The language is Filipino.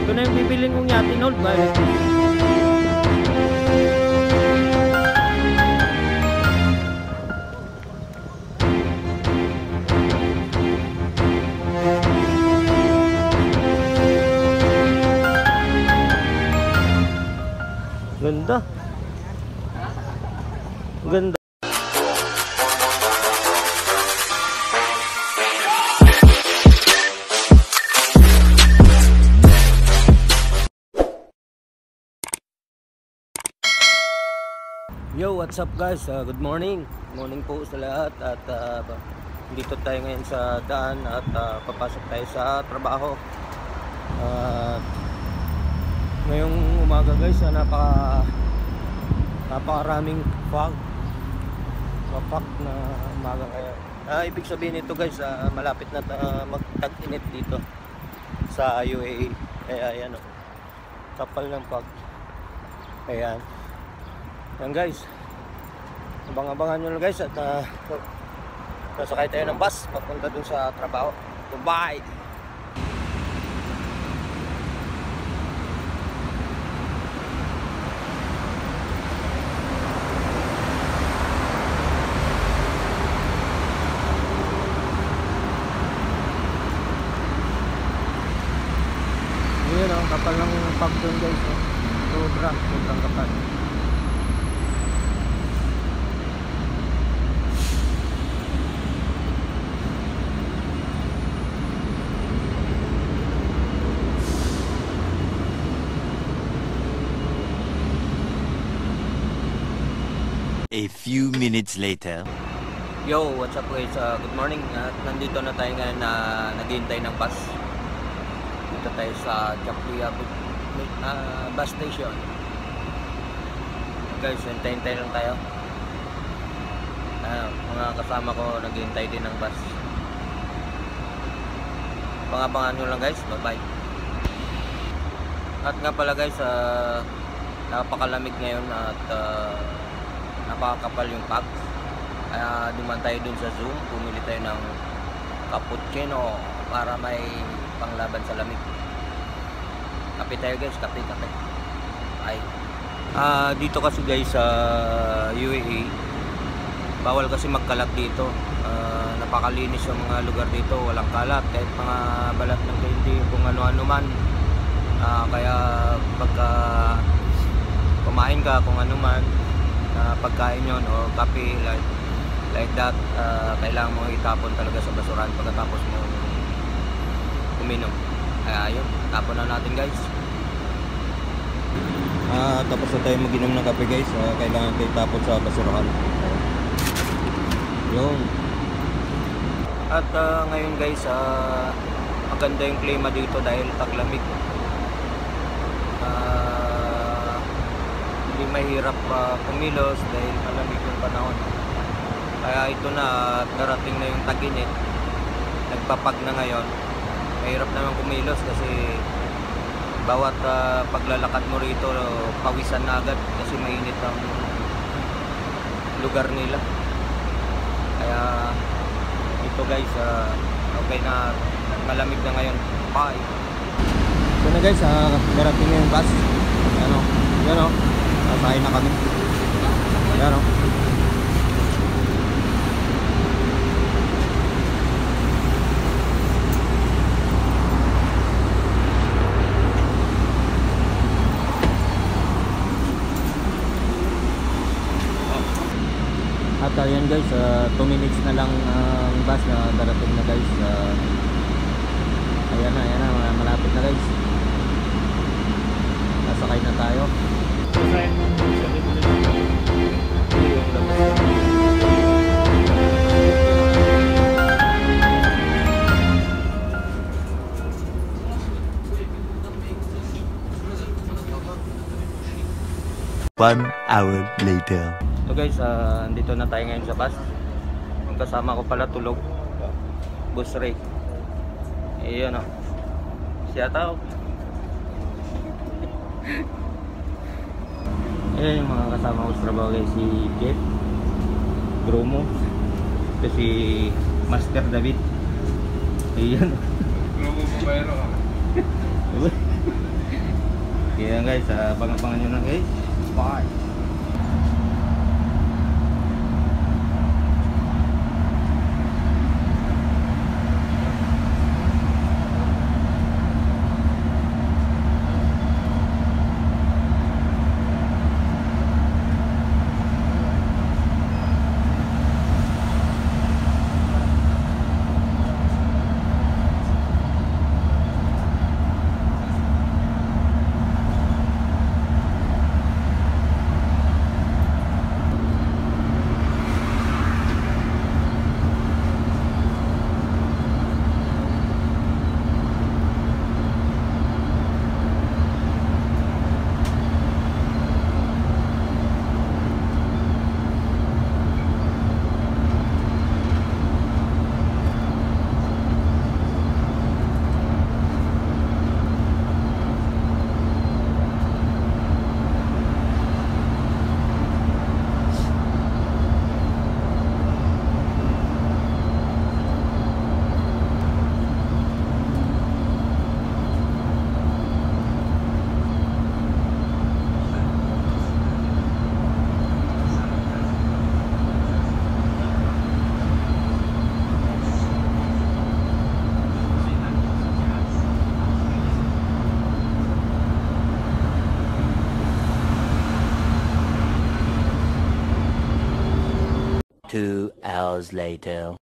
Ito na yung bibilin kong yate Old Violet. Ganda. Ganda. Yo, what's up guys? Good morning. Morning po sa lahat. At dito tayo ngayon sa daan at papasok tayo sa trabaho. Ngayong umaga guys, napakaraming fog. Fog na umaga kaya. Ibig sabihin nito guys, malapit na magtag-init dito sa UAE. Kaya ayan, kapal ng fog. Ayan. Yan guys, abang-abangan nyo lang guys at sasakay tayo ng bus papunta dun sa trabaho. Goodbye! Ayan o, kapal ng pag dun guys. Sobrang kapal. A few minutes later. Yo, what's up guys? Good morning. At nandito na tayo ngayon na naghihintay ng bus. Dito tayo sa Japlia bus station. Guys, hintay lang tayo. Mga kasama ko naghihintay din ng bus. Pangabangan nyo lang guys. Bye bye. At nga pala guys, napakalamig ngayon at napakakapal yung pag. Kaya duman tayo dun sa Zoom, pumili tayo ng cappuccino para may panglaban sa lamig. Kape tayo guys, kape. Ay. Dito kasi guys sa UAE, bawal kasi magkalat dito. Napakalinis yung mga lugar dito, walang kalat, kahit mga balat ng candy, kung ano-ano man. Kaya pagka kumain ka kung ano man, pagkain yun o kape like that, kailangan mo itapon talaga sa basurahan pagkatapos mo uminom. Kaya yun, tapon na natin guys. Tapos na tayo mag-inom ng kape guys, kailangan tayo itapon sa basurahan. Yun. At ngayon guys, maganda yung klima dito dahil taglamig. Hindi mahirap kumilos dahil malamig yung panahon. Kaya ito na, darating na yung tag-init, nagpapag na ngayon. Mahirap naman kumilos kasi bawat paglalakad mo rito, pawisan na agad kasi mainit ang lugar nila. Kaya ito guys, okay na, malamig na ngayon. Bye! Ito na guys, darating na yung bus. Yan o. Sasakay na kami. Yan o. At ayan guys, 2 minutes na lang ang bus na darating na guys. Ayan na, malapit na guys. Sasakay na tayo. One hour later. So guys, andito na tayo ngayon sa bus. Ang kasama ko pala tulog. Boss Ray. Ayan o. Siya tao. Ayan yung mga kasama ko sa trabaho guys. Si Jeff Gromo. Ito si Master David. Ayan. Gromo Bumayro. Kaya guys, abangan nyo na guys. Bye! Two hours later.